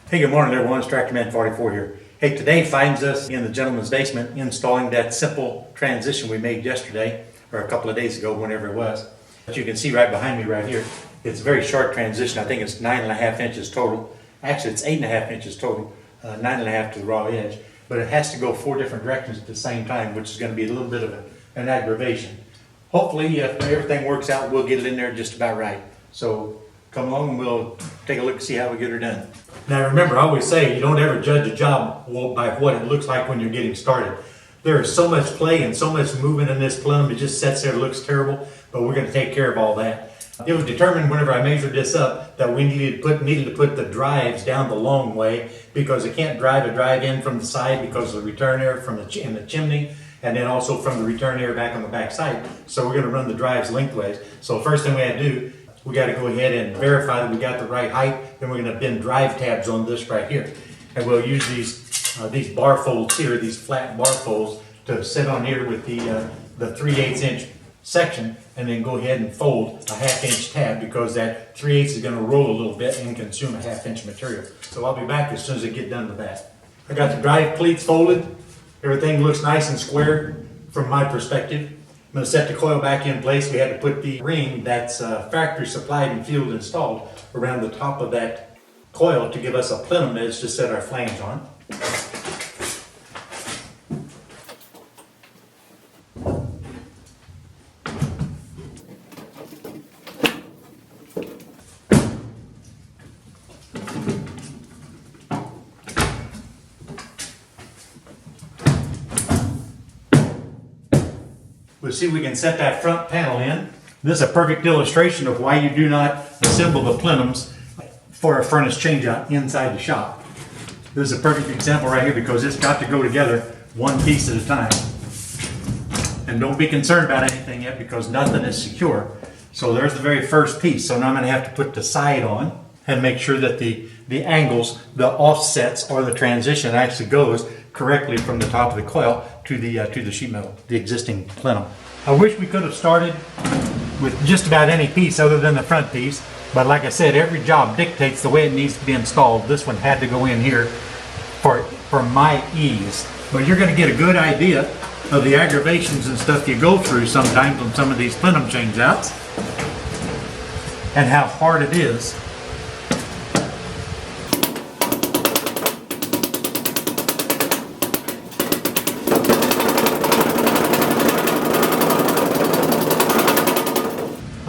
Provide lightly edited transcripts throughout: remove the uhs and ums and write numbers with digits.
Hey, good morning everyone, it's Tractor Man 44 here. Hey, today finds us in the gentleman's basement installing that simple transition we made yesterday, or a couple of days ago, whenever it was. But you can see right behind me right here, it's a very short transition. I think it's 9.5 inches total. Actually, it's 8.5 inches total, 9.5 to the raw edge. But it has to go 4 different directions at the same time, which is going to be a little bit of an aggravation. Hopefully, if everything works out, we'll get it in there just about right. So come along and we'll take a look and see how we get her done. Now remember, I always say you don't ever judge a job by what it looks like when you're getting started. There is so much play and so much movement in this plenum, it just sits there, looks terrible, but we're going to take care of all that. It was determined whenever I measured this up that we needed to put the drives down the long way, because it can't drive a drive in from the side because of the return air from in the chimney, and then also from the return air back on the back side. So we're going to run the drives lengthways. So first thing we had to do, we got to go ahead and verify that we got the right height. Then we're going to bend drive tabs on this right here, and we'll use these bar folds here, these flat bar folds, to sit on here with the 3/8 inch section, and then go ahead and fold a 1/2 inch tab, because that 3/8 is going to roll a little bit and consume a 1/2 inch material. So I'll be back as soon as I get done with that. I got the drive pleats folded. Everything looks nice and square from my perspective. I'm going to set the coil back in place. We had to put the ring that's factory supplied and field installed around the top of that coil to give us a plenum edge to set our flange on. We'll see if we can set that front panel in. This is a perfect illustration of why you do not assemble the plenums for a furnace changeout inside the shop. This is a perfect example right here, because it's got to go together one piece at a time. And don't be concerned about anything yet, because nothing is secure. So there's the very first piece. So now I'm going to have to put the side on and make sure that the angles, the offsets, or the transition actually goes correctly from the top of the coil to the sheet metal, the existing plenum. I wish we could have started with just about any piece other than the front piece, but like I said, every job dictates the way it needs to be installed. This one had to go in here for my ease. But you're going to get a good idea of the aggravations and stuff you go through sometimes on some of these plenum changeouts, and how hard it is.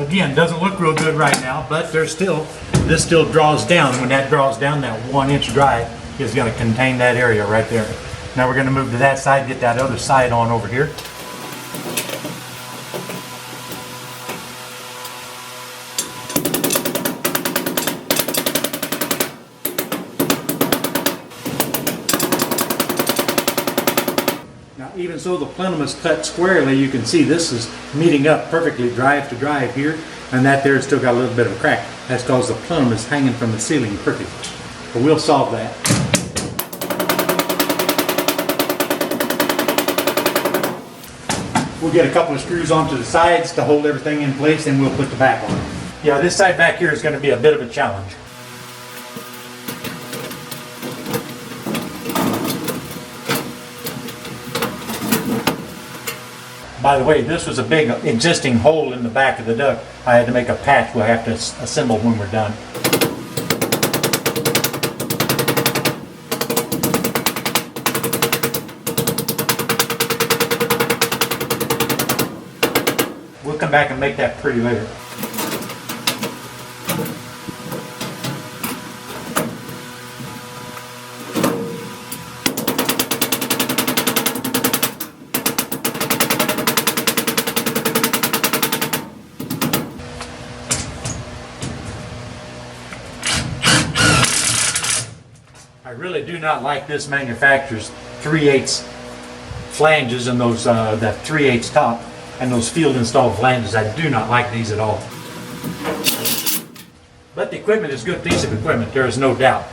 Again, doesn't look real good right now, but this still draws down. When that draws down, that 1 inch drive is going to contain that area right there. Now we're going to move to that side, get that other side on over here. Even so, the plenum is cut squarely. You can see this is meeting up perfectly drive to drive here, and that there's still got a little bit of a crack. That's because the plenum is hanging from the ceiling perfectly. But we'll solve that. We'll get a couple of screws onto the sides to hold everything in place, and we'll put the back on. Yeah, this side back here is going to be a bit of a challenge. By the way, this was a big existing hole in the back of the duct. I had to make a patch we'll have to assemble when we're done. We'll come back and make that pretty later. I really do not like this manufacturer's 3/8 flanges and those that 3/8 top and those field installed flanges. I do not like these at all. But the equipment is a good piece of equipment, there is no doubt.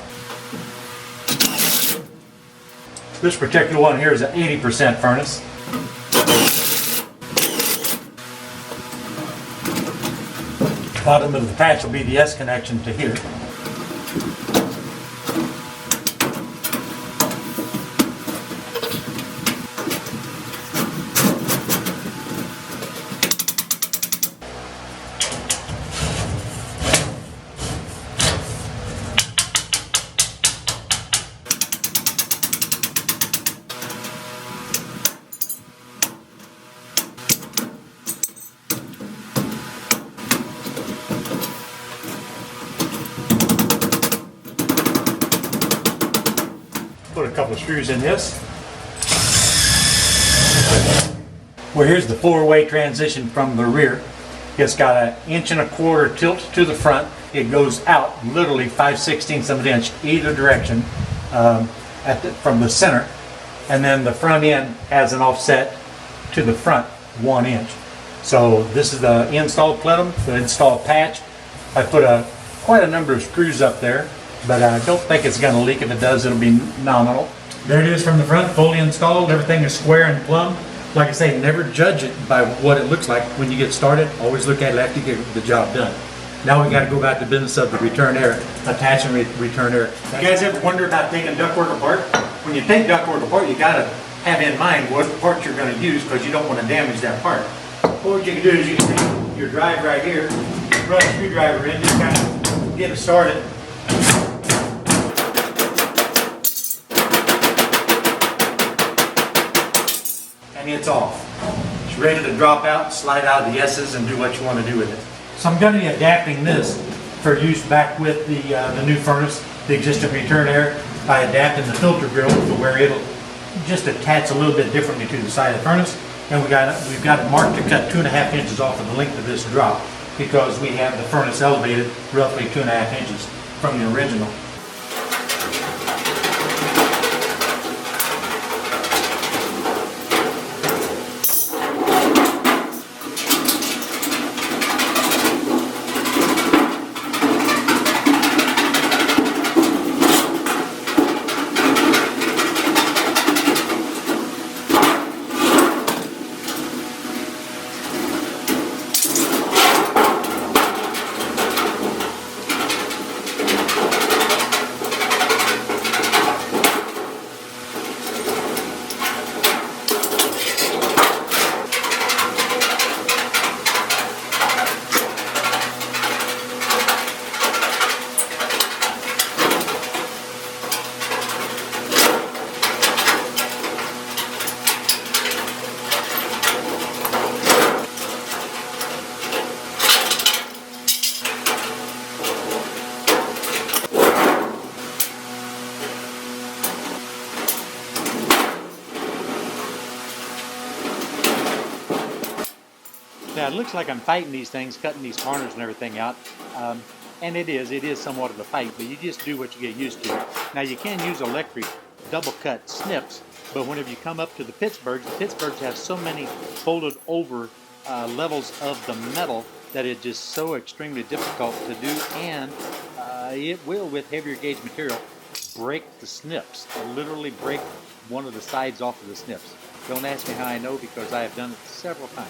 This particular one here is an 80% furnace. Bottom of the patch will be the S connection to here. Put a couple of screws in this. Well, here's the 4-way transition from the rear. It's got an 1.25 inch tilt to the front. It goes out literally 5/16 of an inch either direction from the center. And then the front end has an offset to the front 1 inch. So this is the installed plenum, the installed patch. I put quite a number of screws up there, but I don't think it's going to leak. If it does, it'll be nominal. There it is from the front, fully installed. Everything is square and plumb. Like I say, never judge it by what it looks like when you get started. Always look at it after you get the job done. Now we got to go back to business of the return air, attach and return air. You guys ever wonder about taking ductwork apart? When you take ductwork apart, you got to have in mind what part you're going to use, because you don't want to damage that part. What you can do is you can take your drive right here, run a screwdriver in, just kind of get it started. And it's off. It's ready to drop out, slide out of the S's, and do what you want to do with it. So I'm going to be adapting this for use back with the new furnace, the existing return air, by adapting the filter grill to where it'll just attach a little bit differently to the side of the furnace. And we've got it marked to cut 2.5 inches off of the length of this drop, because we have the furnace elevated roughly 2.5 inches from the original. Now it looks like I'm fighting these things, cutting these corners and everything out, and it is somewhat of a fight, but you just do what you get used to. Now you can use electric double cut snips, but whenever you come up to the Pittsburghs have so many folded over levels of the metal that it's just so extremely difficult to do, and it will, with heavier gauge material, break the snips, literally break one of the sides off of the snips. Don't ask me how I know, because I have done it several times.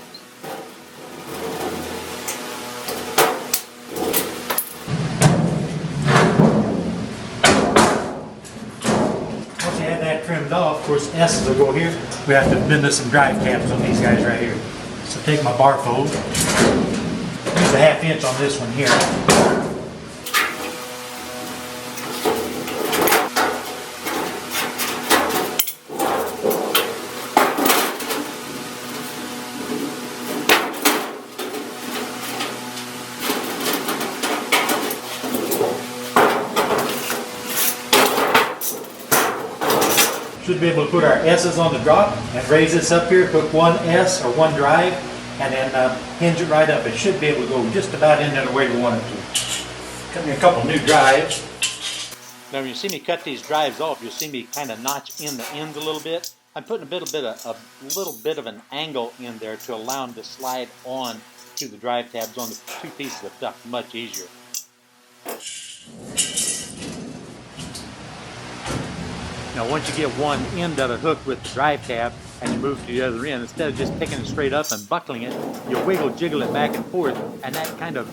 Once you have that trimmed off, of course, S's will go here. We have to bend us some drive tabs on these guys right here. So take my bar fold, use a 1/2 inch on this one here. Should be able to put our S's on the drop and raise this up here, put one S or one drive, and then hinge it right up. It should be able to go just about in there the way we want it to. Cut me a couple new drives. Now when you see me cut these drives off, you'll see me kind of notch in the ends a little bit. I'm putting a little bit of an angle in there to allow them to slide on to the drive tabs on the two pieces of duct much easier. Now once you get one end of it hooked with the drive tab and you move to the other end, instead of just picking it straight up and buckling it, you wiggle, jiggle it back and forth, and that kind of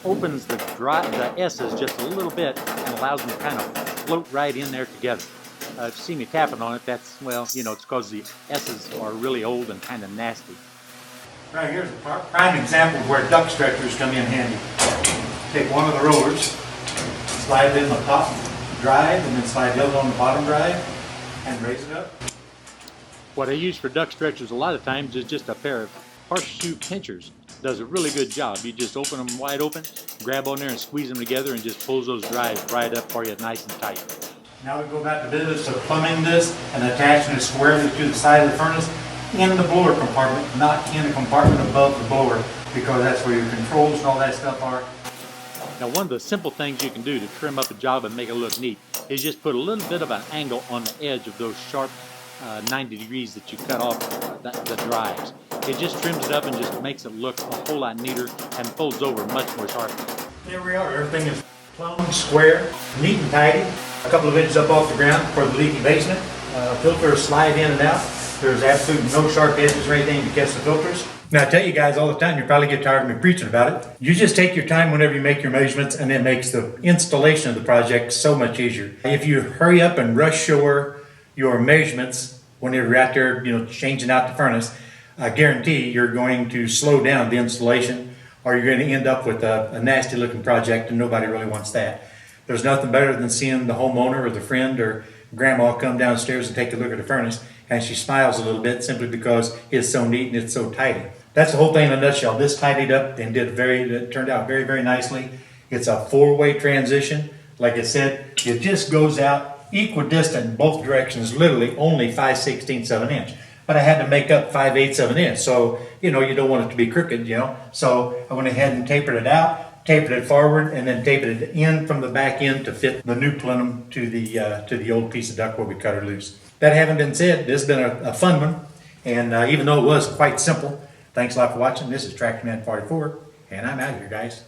opens the S's just a little bit and allows them to kind of float right in there together. If you see me tapping on it, that's, well, you know, it's because the S's are really old and kind of nasty. Right, here's a prime example of where duct stretchers come in handy. Take one of the rollers, slide it in the top drive, and then slide the other on the bottom drive and raise it up. What I use for duct stretchers a lot of times is just a pair of horseshoe pinchers. Does a really good job. You just open them wide open, grab on there and squeeze them together, and just pulls those drives right up for you nice and tight. Now we go back to business of plumbing this and attaching it squarely to the side of the furnace in the blower compartment, not in a compartment above the blower, because that's where your controls and all that stuff are. Now, one of the simple things you can do to trim up a job and make it look neat is just put a little bit of an angle on the edge of those sharp 90 degrees that you cut off the drives. It just trims it up and just makes it look a whole lot neater and folds over much more sharply. There we are. Everything is plumb, square, neat and tidy. A couple of inches up off the ground for the leaky basement. Filters slide in and out. There's absolutely no sharp edges or anything to catch the filters. Now, I tell you guys all the time, you probably get tired of me preaching about it. You just take your time whenever you make your measurements, and it makes the installation of the project so much easier. If you hurry up and rush your measurements whenever you're out there, changing out the furnace, I guarantee you're going to slow down the installation, or you're going to end up with a nasty looking project, and nobody really wants that. There's nothing better than seeing the homeowner or the friend or grandma come downstairs and take a look at the furnace, and she smiles a little bit simply because it's so neat and it's so tidy. That's the whole thing in a nutshell. This tidied up and it turned out very, very nicely. It's a 4-way transition. Like I said, it just goes out equidistant in both directions, literally only 5/16 of an inch. But I had to make up 5/8 of an inch. So, you don't want it to be crooked, So I went ahead and tapered it out, tapered it forward, and then tapered it in from the back end to fit the new plenum to the old piece of duct where we cut her loose. That having been said, this has been a fun one. And even though it was quite simple, thanks a lot for watching. This is TractorMan 44, and I'm out of here, guys.